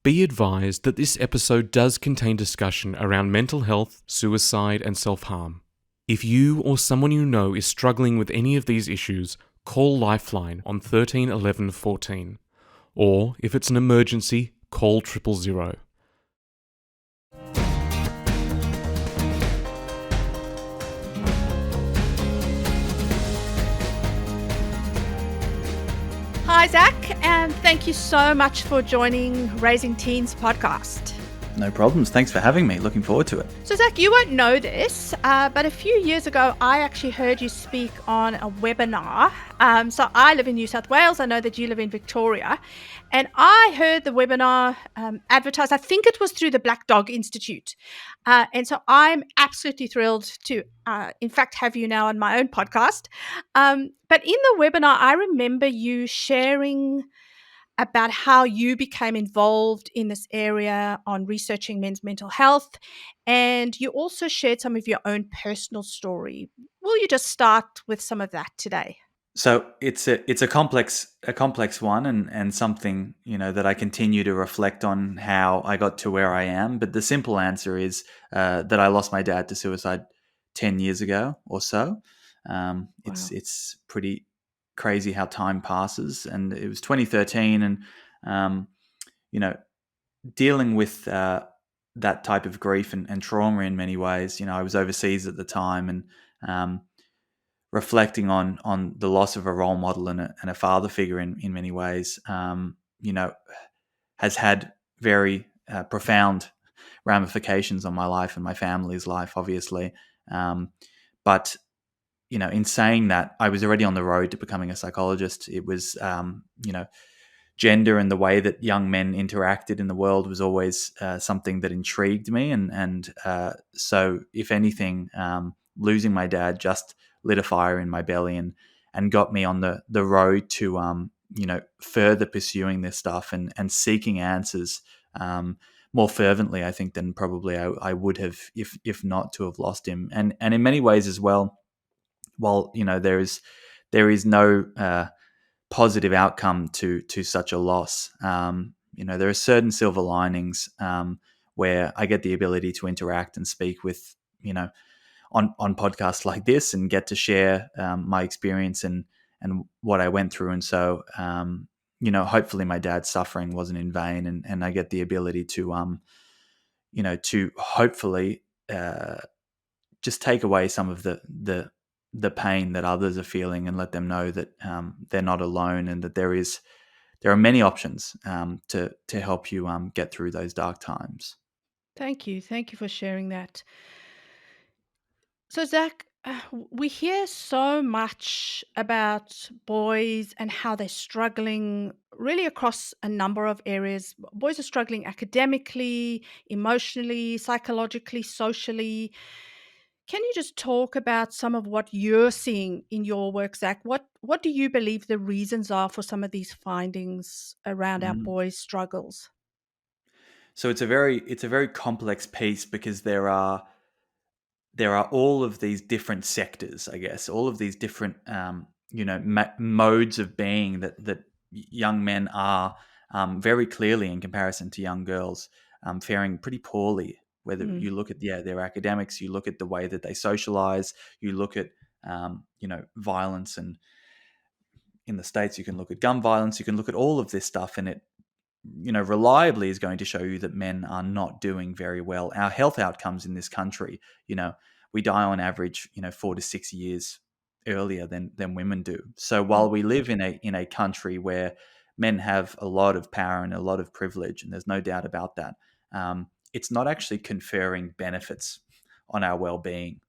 Be advised that this episode does contain discussion around mental health, suicide, and self-harm. If you or someone you know is struggling with any of these issues, call Lifeline on 13 11 14. Or, if it's an emergency, call 000. Hi, Zac, and thank you so much for joining Raising Teens podcast. No problems. Thanks for having me. Looking forward to it. So, Zac, you won't know this, but a few years ago, I actually heard you speak on a webinar. So I live in New South Wales. I know that you live in Victoria. And I heard the webinar advertised. I think it was through the Black Dog Institute. And so I'm absolutely thrilled to, in fact, have you now on my own podcast. But in the webinar, I remember you sharing about how you became involved in this area on researching men's mental health. And you also shared some of your own personal story. Will you just start with some of that today? So it's a complex one, and something that I continue to reflect on how I got to where I am. But the simple answer is that I lost my dad to suicide 10 years ago or so. Wow. It's pretty crazy how time passes, and it was 2013, and dealing with that type of grief and trauma in many ways. I was overseas at the time, and reflecting on the loss of a role model and a father figure in many ways, has had very profound ramifications on my life and my family's life, obviously. But in saying that, I was already on the road to becoming a psychologist. It was, gender and the way that young men interacted in the world was always something that intrigued me. And so, if anything, losing my dad just lit a fire in my belly and got me on the road to, further pursuing this stuff and seeking answers more fervently, I think, than probably I would have if not to have lost him. And in many ways as well, while there is no positive outcome to such a loss, there are certain silver linings where I get the ability to interact and speak with on podcasts like this and get to share my experience and what I went through. And so hopefully my dad's suffering wasn't in vain, and I get the ability to to hopefully just take away some of the pain that others are feeling and let them know that they're not alone, and that there are many options to help you get through those dark times. Thank you. Thank you for sharing that. So, Zac, we hear so much about boys and how they're struggling really across a number of areas. Boys are struggling academically, emotionally, psychologically, socially. Can you just talk about some of what you're seeing in your work, Zac? What do you believe the reasons are for some of these findings around our Mm. boys' struggles? So it's a very complex piece, because there are all of these different sectors, I guess, all of these different modes of being that young men are very clearly, in comparison to young girls, faring pretty poorly. Whether Mm, you look at their academics, you look at the way that they socialize, you look at violence, and in the States you can look at gun violence, you can look at all of this stuff, and it reliably is going to show you that men are not doing very well. Our health outcomes in this country, we die on average, 4 to 6 years earlier than women do. So mm, while we live in a country where men have a lot of power and a lot of privilege, and there's no doubt about that, it's not actually conferring benefits on our well-being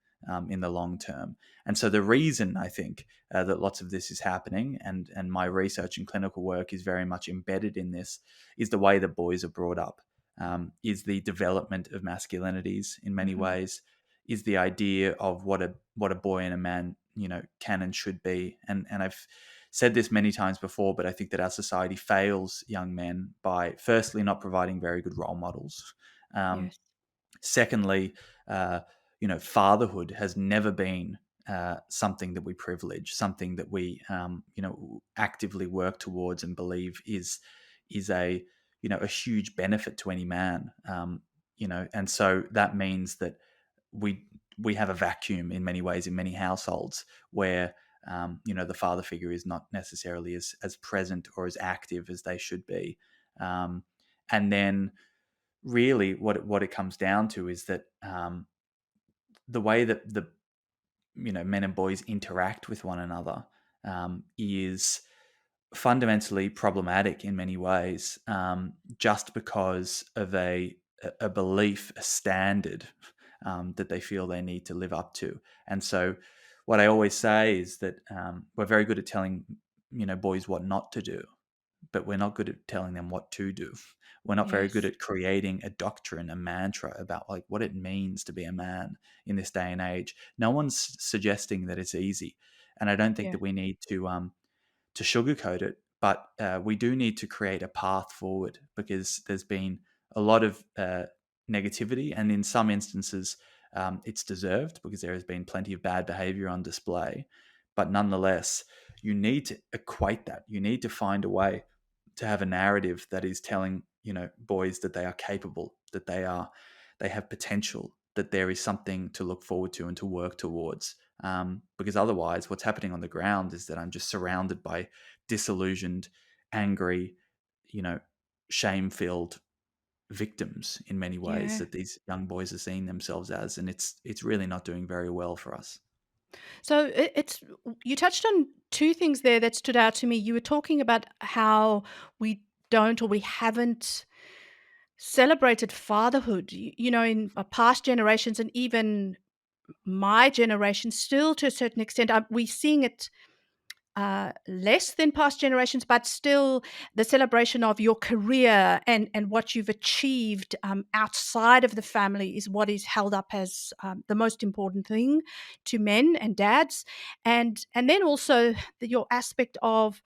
in the long term. And so the reason, I think, that lots of this is happening, and my research and clinical work is very much embedded in this, is the way that boys are brought up, is the development of masculinities in many mhm. ways, is the idea of what a boy and a man can and should be. And I've said this many times before, but I think that our society fails young men by, firstly, not providing very good role models. Um, Yes. Secondly, fatherhood has never been something that we privilege, something that we actively work towards and believe is a a huge benefit to any man. And so that means that we we have a vacuum in many ways in many households where the father figure is not necessarily as present or as active as they should be. And then really what it comes down to is that the way that the men and boys interact with one another is fundamentally problematic in many ways, just because of a belief, a standard that they feel they need to live up to. And so, what I always say is that we're very good at telling boys what not to do, but we're not good at telling them what to do. We're not very good Yes. at creating a doctrine, a mantra about like what it means to be a man in this day and age. No one's suggesting that it's easy, and I don't think Yeah. that we need to sugarcoat it, but we do need to create a path forward because there's been a lot of negativity, and in some instances, it's deserved because there has been plenty of bad behavior on display. But nonetheless, you need to equate that. You need to find a way to have a narrative that is telling boys that they are capable, that they have potential, that there is something to look forward to and to work towards. Because otherwise, what's happening on the ground is that I'm just surrounded by disillusioned, angry, you know, shame-filled victims in many ways Yeah. that these young boys are seeing themselves as, and it's really not doing very well for us. So it's you touched on two things there that stood out to me. You were talking about how we don't or we haven't celebrated fatherhood, in past generations and even my generation, still to a certain extent. We're seeing it less than past generations, but still the celebration of your career and what you've achieved outside of the family is what is held up as the most important thing to men and dads, and then also your aspect of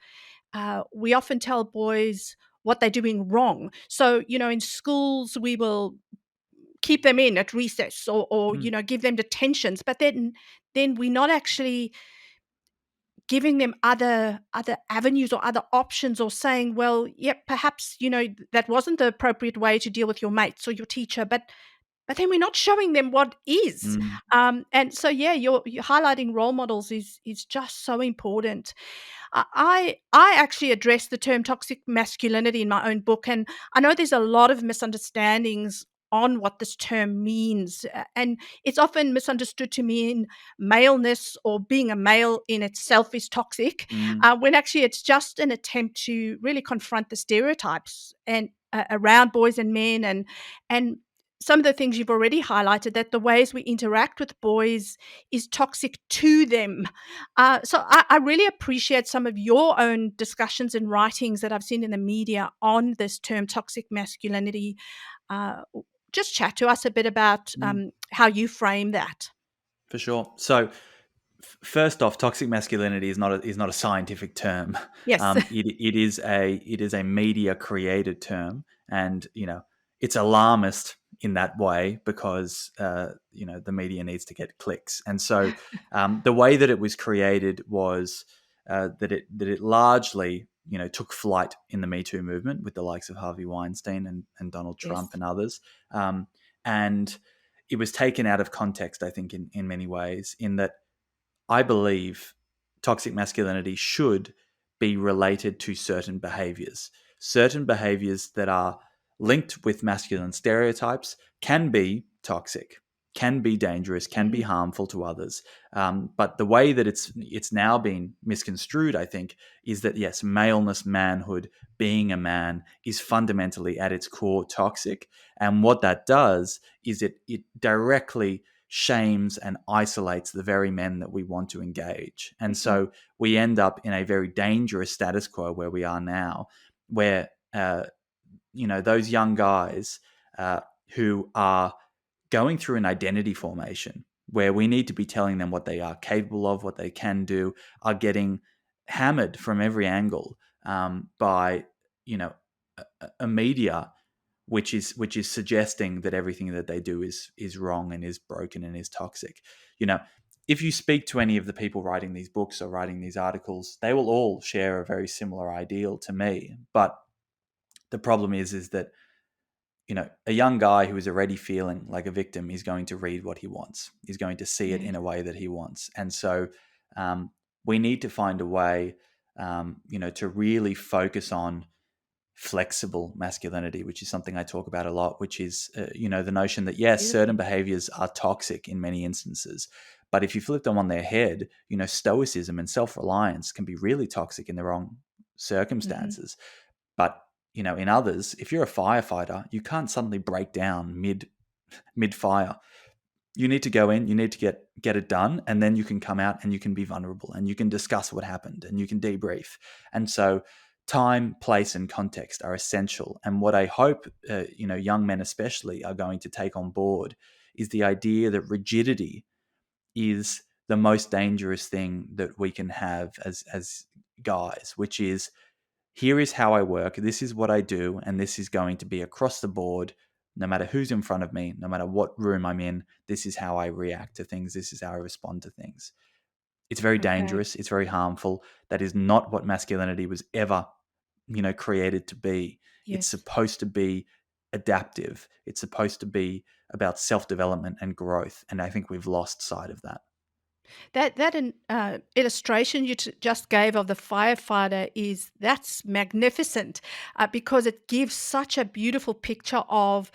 we often tell boys what they're doing wrong. So in schools we will keep them in at recess or Mm, give them detentions, but then we're not actually giving them other avenues or other options, or saying, well, yep, perhaps that wasn't the appropriate way to deal with your mates or your teacher, but then we're not showing them what is. mm, And so yeah, you're highlighting role models is just so important. I actually address the term toxic masculinity in my own book, and I know there's a lot of misunderstandings on what this term means, and it's often misunderstood to mean maleness or being a male in itself is toxic, mm, when actually it's just an attempt to really confront the stereotypes and around boys and men, and some of the things you've already highlighted, that the ways we interact with boys is toxic to them. So I really appreciate some of your own discussions and writings that I've seen in the media on this term toxic masculinity. Uh, just chat to us a bit about mm. how you frame that. For sure. So first off, toxic masculinity is not a scientific term. Yes. It is a media created term, and it's alarmist in that way because the media needs to get clicks, and so the way that it was created was that it largely took flight in the Me Too movement with the likes of Harvey Weinstein and Donald Yes. Trump and others, and it was taken out of context, I think, in many ways, in that I believe toxic masculinity should be related to certain behaviors that are linked with masculine stereotypes can be toxic, can be dangerous, can be Mhm. harmful to others. But the way that it's now been misconstrued, I think, is that yes, maleness, manhood, being a man is fundamentally at its core toxic, and what that does is it directly shames and isolates the very men that we want to engage. And Mhm. so we end up in a very dangerous status quo where we are now, where those young guys uh, who are going through an identity formation where we need to be telling them what they are capable of, what they can do, are getting hammered from every angle by you know a media which is suggesting that everything that they do is wrong and is broken and is toxic. You know, if you speak to any of the people writing these books or writing these articles, they will all share a very similar ideal to me, but the problem is that, a young guy who is already feeling like a victim is going to read what he wants. He's going to see it Yes. in a way that he wants. And so we need to find a way, to really focus on flexible masculinity, which is something I talk about a lot, which is, the notion that, yes, certain Beautiful. behaviors are toxic in many instances. But if you flip them on their head, stoicism and self-reliance can be really toxic in the wrong Hmm. circumstances. But, in others, if you're a firefighter, you can't suddenly break down mid fire. You need to go in, you need to get it done, and then you can come out and you can be vulnerable and you can discuss what happened and you can debrief. And so time, place, and context are essential. And what I hope, young men especially are going to take on board is the idea that rigidity is the most dangerous thing that we can have as guys, which is, here is how I work, this is what I do, and this is going to be across the board, no matter who's in front of me, no matter what room I'm in, this is how I react to things, this is how I respond to things. It's very Okay. dangerous, it's very harmful. That is not what masculinity was ever, created to be. It's Yes. supposed to be adaptive. It's supposed to be about self-development and growth, and I think we've lost sight of that. That illustration you just gave of the firefighter that's magnificent, because it gives such a beautiful picture of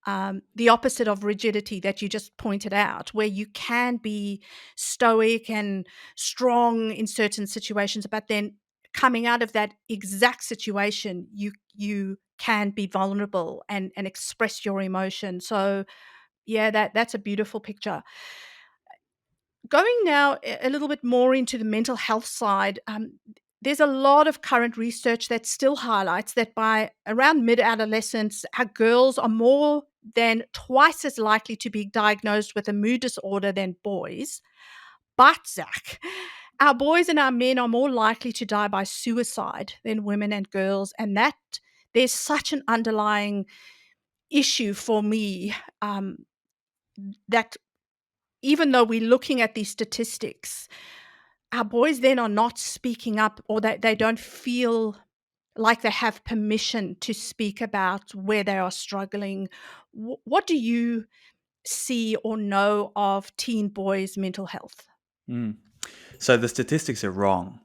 the opposite of rigidity that you just pointed out, where you can be stoic and strong in certain situations, but then coming out of that exact situation, you can be vulnerable and express your emotion. So yeah, that's a beautiful picture. Going now a little bit more into the mental health side, there's a lot of current research that still highlights that by around mid adolescence, our girls are more than twice as likely to be diagnosed with a mood disorder than boys. But, Zach, our boys and our men are more likely to die by suicide than women and girls. And that there's such an underlying issue for me, that even though we're looking at these statistics, our boys then are not speaking up, or they don't feel like they have permission to speak about where they are struggling. What do you see or know of teen boys' mental health? Mm. So the statistics are wrong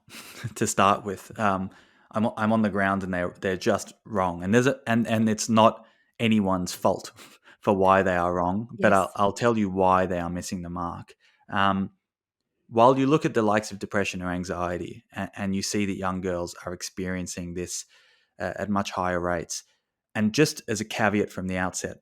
to start with. I'm on the ground and they're just wrong, and and it's not anyone's fault for why they are wrong. But I'll, Yes. I'll tell you why they are missing the mark. Um, while you look at the likes of depression or anxiety, and you see that young girls are experiencing this at much higher rates, and just as a caveat from the outset,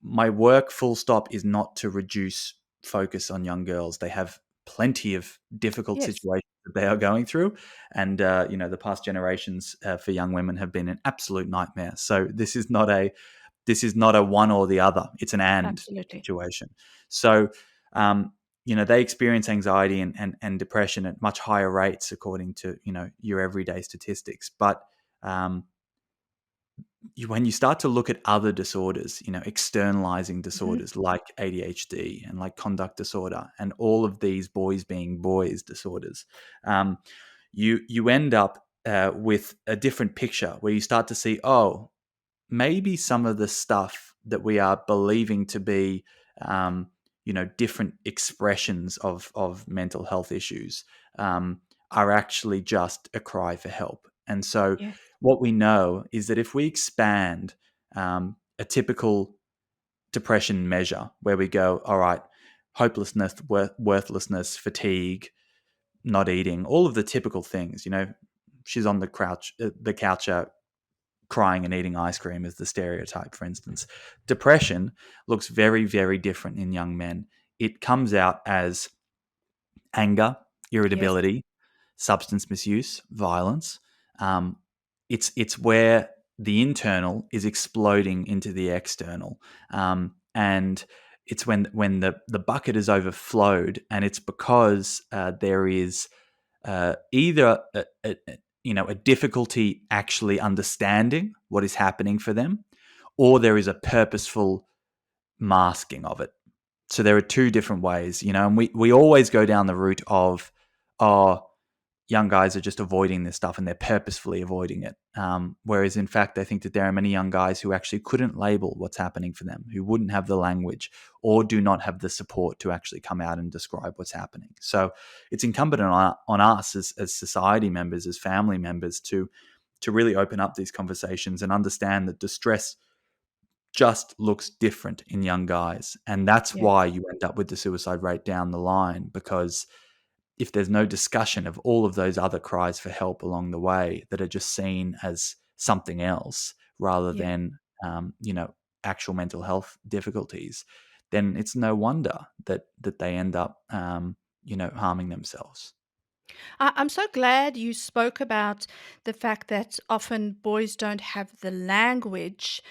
my work, full stop, is not to reduce focus on young girls. They have plenty of difficult Yes. situations that they are going through, and the past generations for young women have been an absolute nightmare. So this is not a one or the other. It's an and Absolutely. situation. So they experience anxiety and depression at much higher rates according to your everyday statistics, but when you start to look at other disorders, externalizing Mhm. disorders like ADHD and like conduct disorder, and all of these boys being boys disorders, um, you end up with a different picture where you start to see, oh, maybe some of the stuff that we are believing to be, different expressions of mental health issues, are actually just a cry for help. And so, Yes. what we know is that if we expand a typical depression measure, where we go, all right, hopelessness, worthlessness, fatigue, not eating, all of the typical things, she's on the couch crying and eating ice cream is the stereotype, for instance. Depression looks very, very different in young men. It comes out as anger, Yes. irritability, substance misuse, violence. Um, it's where the internal is exploding into the external, and it's when the bucket is overflowed, and it's because there is either a difficulty actually understanding what is happening for them, or there is a purposeful masking of it. So there are two different ways, and we always go down the route of, oh, young guys are just avoiding this stuff and they're purposefully avoiding it. Whereas in fact, I think that there are many young guys who actually couldn't label what's happening for them, who wouldn't have the language or do not have the support to actually come out and describe what's happening. So it's incumbent on us as society members, as family members, to really open up these conversations and understand that distress just looks different in young guys. And that's Yes. why you end up with the suicide rate down the line, because if there's no discussion of all of those other cries for help along the way that are just seen as something else rather Yeah. than, actual mental health difficulties, then it's no wonder that they end up, harming themselves. I'm so glad you spoke about the fact that often boys don't have the language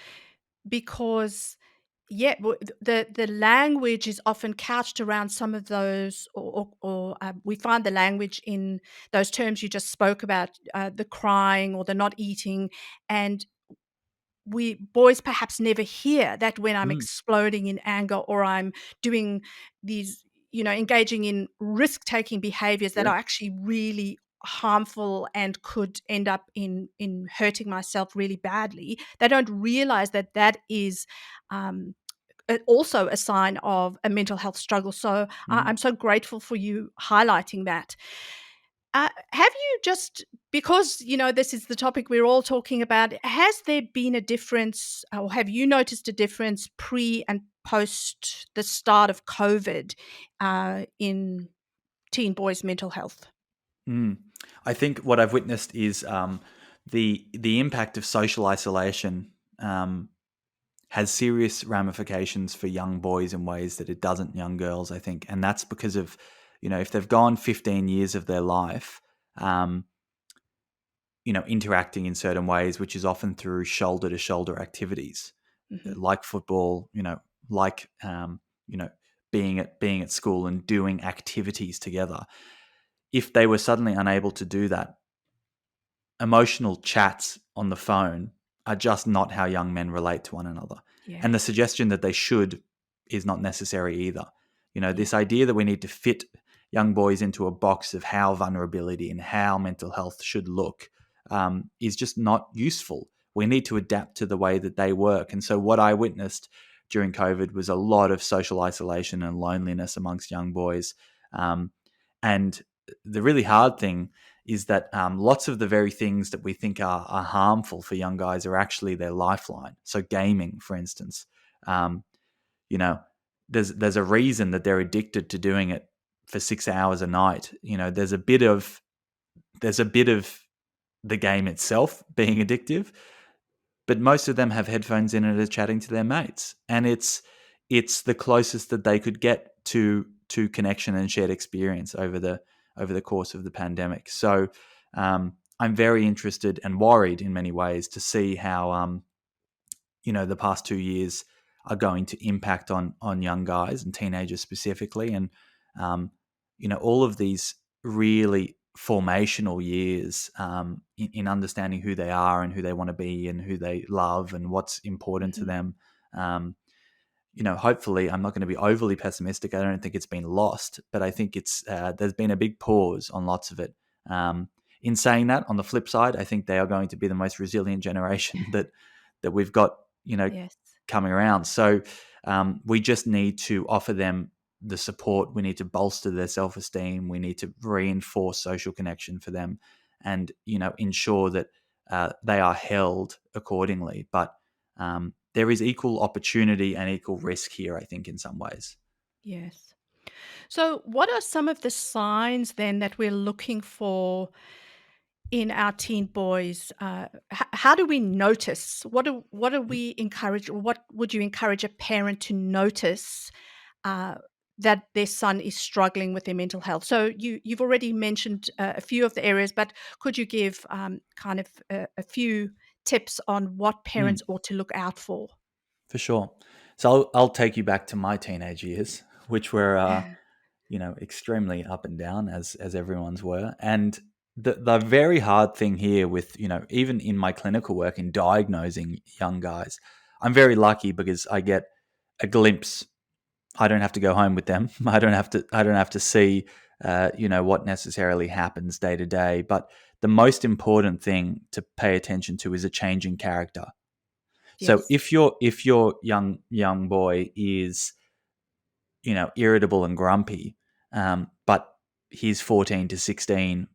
because, yeah, the language is often couched around some of those, we find the language in those terms you just spoke about, the crying or the not eating, and we boys perhaps never hear that when I'm Mm, exploding in anger or I'm doing these, engaging in risk-taking behaviors that yeah. are actually really harmful and could end up in hurting myself really badly. They don't realize that that is um, also a sign of a mental health struggle. So Mm. I'm so grateful for you highlighting that. Have you just because this is the topic we're all talking about, has there been a difference or have you noticed a difference pre and post the start of COVID in teen boys' mental health? Mm. I think what I've witnessed is the impact of social isolation has serious ramifications for young boys in ways that it doesn't young girls, I think. And that's because of, if they've gone 15 years of their life, um, interacting in certain ways, which is often through shoulder to shoulder activities Hmm. like football, like, being at school and doing activities together. If they were suddenly unable to do that, emotional chats on the phone are just not how young men relate to one another. Yeah, And the suggestion that they should is not necessary either. yeah, This idea that we need to fit young boys into a box of how vulnerability and how mental health should look is just not useful. We need to adapt to the way that they work. And so, what I witnessed during COVID was a lot of social isolation and loneliness amongst young boys. Um, and the really hard thing is that lots of the very things that we think are harmful for young guys are actually their lifeline. So gaming, for instance, um, you know, there's a reason that they're addicted to doing it for 6 hours a night. There's a bit of the game itself being addictive, but most of them have headphones in and are chatting to their mates, and it's the closest that they could get to connection and shared experience over the course of the pandemic. So I'm very interested and worried in many ways to see how the past 2 years are going to impact on young guys and teenagers specifically, and um, all of these really formational years in understanding who they are and who they want to be and who they love and what's important to hmm, them. Um, hopefully, I'm not going to be overly pessimistic. I don't think it's been lost, but I think there's been a big pause on lots of it. Um, in saying that, on the flip side, I think they are going to be the most resilient generation that we've got, yes, coming around. So we just need to offer them the support. We need to bolster their self-esteem. We need to reinforce social connection for them, and ensure that they are held accordingly. But there is equal opportunity and equal risk here, I think, in some ways. yes. So, what are some of the signs then that we're looking for in our teen boys? How do we notice? What do we encourage? Or what would you encourage a parent to notice uh, that their son is struggling with their mental health? So you've already mentioned a few of the areas, but could you give kind of a few tips on what Mm, parents ought to look out for? for sure. So I'll take you back to my teenage years, which were extremely up and down, as everyone's were. And the very hard thing here with, even in my clinical work in diagnosing young guys, I'm very lucky because I get a glimpse. I don't have to go home with them. I don't have to see what necessarily happens day to day. But the most important thing to pay attention to is a change in character. So Yes. if your young boy is irritable and grumpy, but he's 14 to 16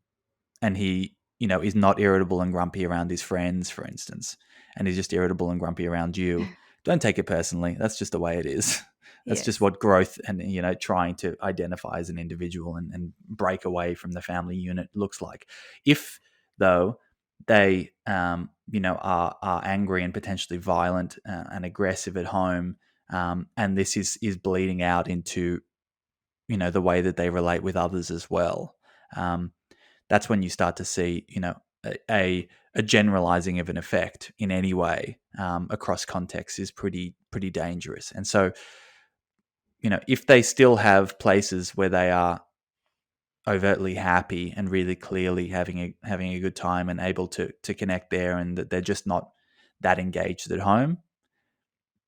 and he is not irritable and grumpy around his friends, for instance, and he's just irritable and grumpy around you, don't take it personally. That's just the way it is. That's just Yes. what growth and trying to identify as an individual and break away from the family unit looks like. If though they are angry and potentially violent and aggressive at home, and this is bleeding out into the way that they relate with others as well. That's when you start to see a generalizing of an effect in any way across contexts is pretty dangerous. And so if they still have places where they are overtly happy and really clearly having a good time and able to connect there, and that they're just not that engaged at home,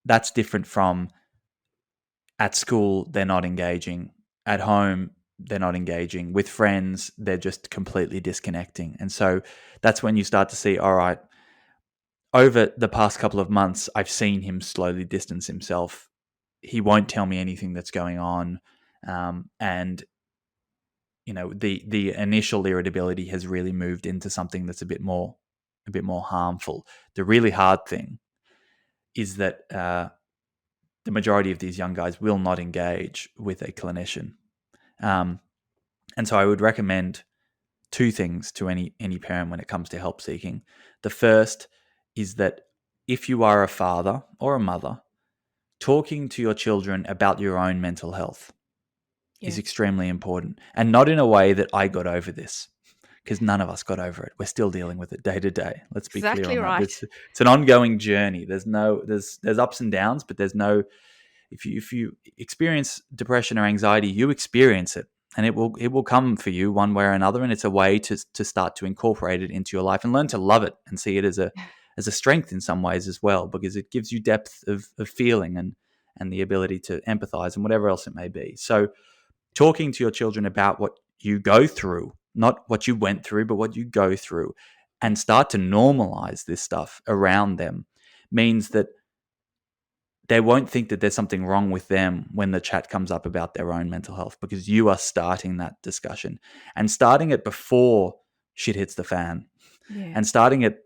that's different from at school they're not engaging, at home they're not engaging, with friends they're just completely disconnecting. And so that's when you start to see, all right, over the past couple of months I've seen him slowly distance himself. He won't tell me anything that's going on, and the initial irritability has really moved into something that's a bit more harmful. The really hard thing is that the majority of these young guys will not engage with a clinician. And so I would recommend two things to any parent when it comes to help seeking. The first is that if you are a father or a mother, talking to your children about your own mental health is Yes. extremely important, and not in a way that I got over this, because none of us got over it. We're still dealing with it day to day. Let's be clear Exactly on that. right. It's an ongoing journey. There's ups and downs, but there's no, if you experience depression or anxiety, you experience it, and it will come for you one way or another. And it's a way to start to incorporate it into your life and learn to love it and see it as a strength in some ways as well, because it gives you depth of feeling and the ability to empathize and whatever else it may be. So talking to your children about what you go through, not what you went through, but what you go through, and start to normalize this stuff around them, means that they won't think that there's something wrong with them when the chat comes up about their own mental health, because you are starting that discussion and starting it before shit hits the fan, Yeah. and starting it,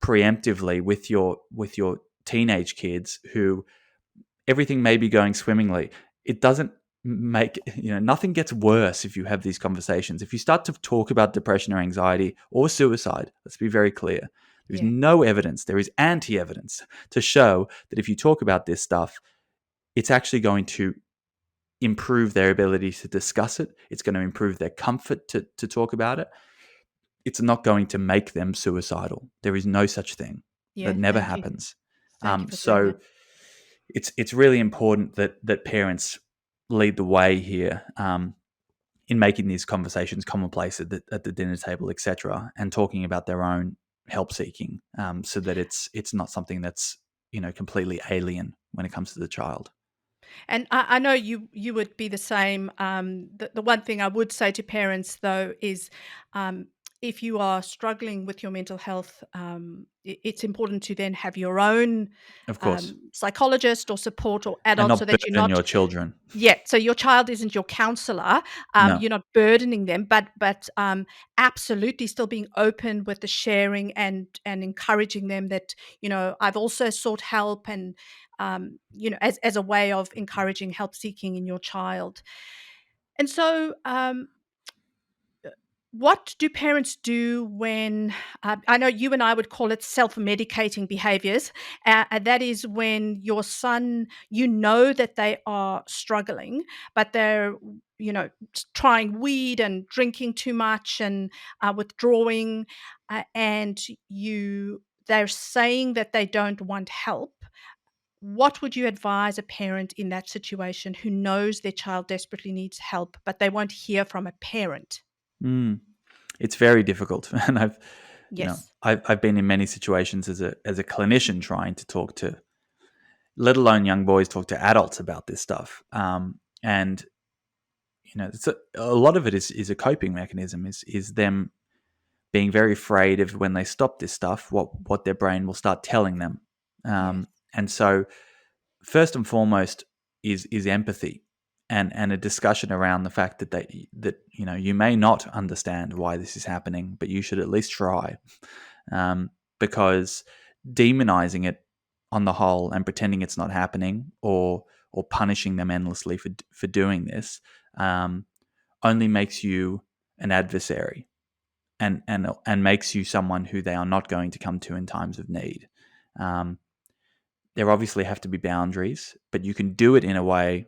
preemptively with your teenage kids who everything may be going swimmingly. It doesn't make, nothing gets worse if you have these conversations. If you start to talk about depression or anxiety or suicide, let's be very clear. There's Yeah. no evidence, there is anti-evidence to show that if you talk about this stuff, it's actually going to improve their ability to discuss it. It's going to improve their comfort to talk about it. It's not going to make them suicidal. There is no such thing. Yeah. That never Thank you. happens. Thank you for saying So that. it's really important that parents lead the way here, in making these conversations commonplace at the dinner table, etc., and talking about their own help seeking, so that it's not something that's completely alien when it comes to the child. And I know you would be the same. The one thing I would say to parents, though, is if you are struggling with your mental health, it's important to then have your own Of course, psychologist or support or and adult, so not that you're burden not. your children. Yeah, so your child isn't your counselor. No, You're not burdening them, but absolutely still being open with the sharing and encouraging them that I've also sought help, and as a way of encouraging help seeking in your child. And so, what do parents do when I know you and I would call it self-medicating behaviors? And that is when your son, that they are struggling, but they're, trying weed and drinking too much and withdrawing, and they're saying that they don't want help. What would you advise a parent in that situation who knows their child desperately needs help, but they won't hear from a parent? mm. It's very difficult, and Yes. I've been in many situations as a clinician trying to talk to, let alone young boys, talk to adults about this stuff. And it's a lot of it is a coping mechanism. Is them being very afraid of when they stop this stuff, what their brain will start telling them. Yes. And so, first and foremost is empathy, and a discussion around the fact that you may not understand why this is happening, but you should at least try, because demonizing it on the whole and pretending it's not happening, or punishing them endlessly for doing this, only makes you an adversary, and makes you someone who they are not going to come to in times of need. There obviously have to be boundaries, but you can do it in a way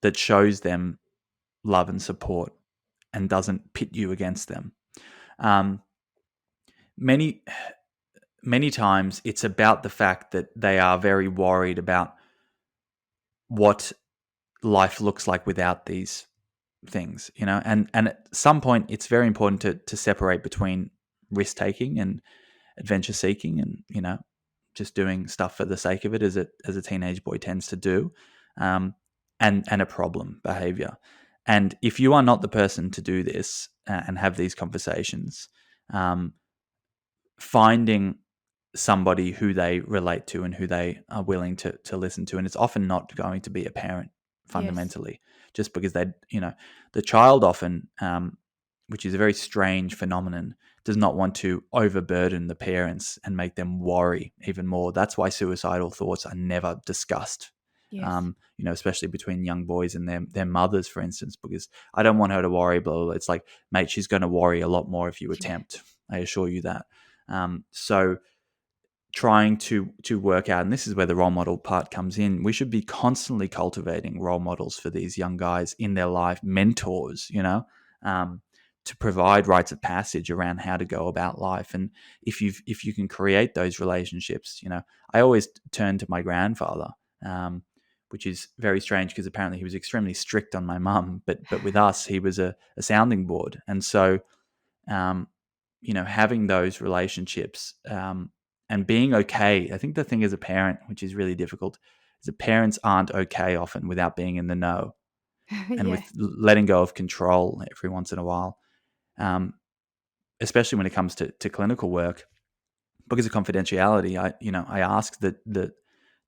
that shows them love and support and doesn't pit you against them. Many times it's about the fact that they are very worried about what life looks like without these things, and at some point it's very important to separate between risk taking and adventure seeking, and just doing stuff for the sake of it, as a teenage boy tends to do, and a problem behavior. And if you are not the person to do this, and have these conversations, finding somebody who they relate to and who they are willing to listen to, and it's often not going to be a parent fundamentally, just because the child often, which is a very strange phenomenon, does not want to overburden the parents and make them worry even more. That's why suicidal thoughts are never discussed. Yes. Especially between young boys and their mothers, for instance, because I don't want her to worry, blah, blah, blah. It's like, mate, she's going to worry a lot more if you attempt. I assure you that. So trying to work out, and this is where the role model part comes in, we should be constantly cultivating role models for these young guys in their life, mentors, to provide rites of passage around how to go about life. And if you can create those relationships, I always turn to my grandfather, which is very strange because apparently he was extremely strict on my mum, but with us he was a sounding board. And so having those relationships, and being okay. I think the thing as a parent, which is really difficult, is that parents aren't okay often without being in the know, and with letting go of control every once in a while, especially when it comes to clinical work. Because of confidentiality, I ask the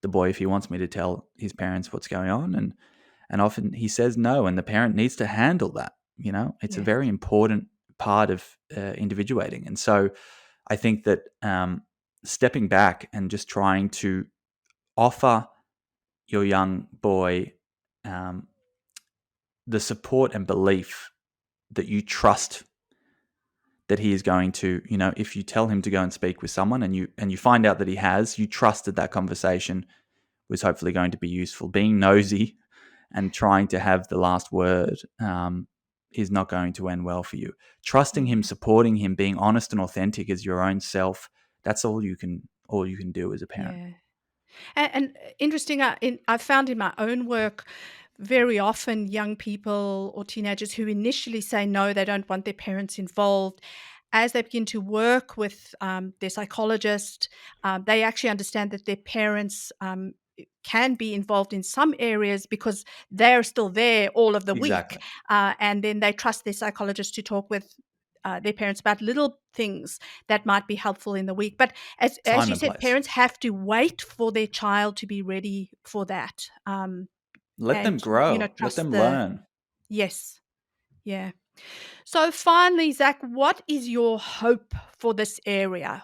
boy if he wants me to tell his parents what's going on, and often he says no, and the parent needs to handle that. It's a very important part of individuating. And so I think that stepping back and just trying to offer your young boy the support and belief that you trust that he is going to, if you tell him to go and speak with someone and you find out that he has, you trust that conversation was hopefully going to be useful. Being nosy and trying to have the last word is not going to end well for you. Trusting him, supporting him, being honest and authentic as your own self, that's all you can do as a parent. Yeah. And interesting, I've found in my own work, very often young people or teenagers who initially say no, they don't want their parents involved. As they begin to work with their psychologist, they actually understand that their parents can be involved in some areas because they're still there all of the Exactly. week. And then they trust their psychologist to talk with their parents about little things that might be helpful in the week. But as you said, place. parents have to wait for their child to be ready for that. Let them grow. Let them learn. Yes. Yeah. So finally, Zac, what is your hope for this area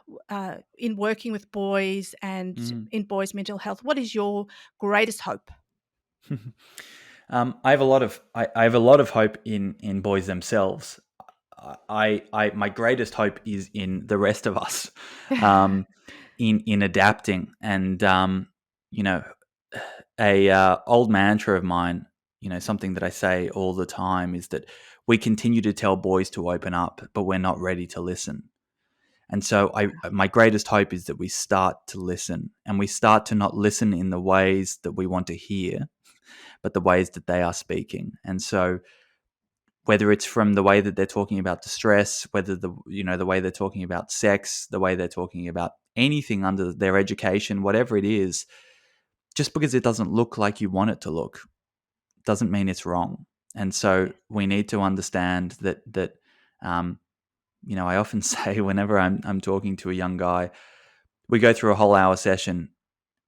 in working with boys and in boys' mental health? What is your greatest hope? I have a lot of hope in boys themselves. My greatest hope is in the rest of us, in adapting. And a old mantra of mine, something that I say all the time, is that we continue to tell boys to open up, but we're not ready to listen. And so my greatest hope is that we start to listen, and we start to not listen in the ways that we want to hear, but the ways that they are speaking. And so whether it's from the way that they're talking about distress, whether the way they're talking about sex, the way they're talking about anything under their education, whatever it is, just because it doesn't look like you want it to look, doesn't mean it's wrong. And so we need to understand that I often say whenever I'm talking to a young guy, we go through a whole hour session,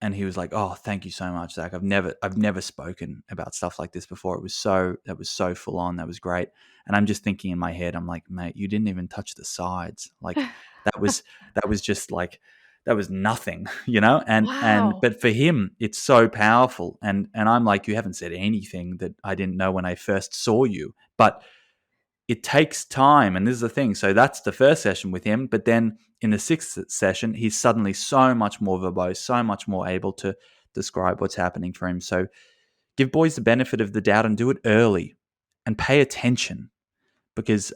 and he was like, "Oh, thank you so much, Zach. I've never spoken about stuff like this before. That was so full on. That was great." And I'm just thinking in my head, I'm like, "Mate, you didn't even touch the sides. Like that was just like that was nothing, you know?" And Wow. but for him, it's so powerful. And I'm like, "You haven't said anything that I didn't know when I first saw you." But it takes time, and this is the thing. So that's the first session with him, but then in the sixth session, he's suddenly so much more verbose, so much more able to describe what's happening for him. So give boys the benefit of the doubt and do it early, and pay attention, because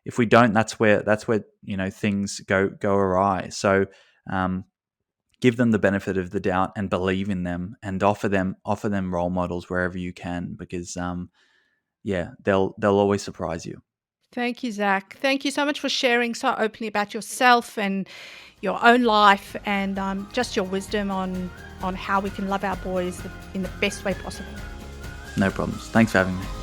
if we don't, that's where things go awry. So give them the benefit of the doubt and believe in them, and offer them role models wherever you can, because they'll always surprise you. Thank you, Zach. Thank you so much for sharing so openly about yourself and your own life, and just your wisdom on how we can love our boys in the best way possible. No problems. Thanks for having me.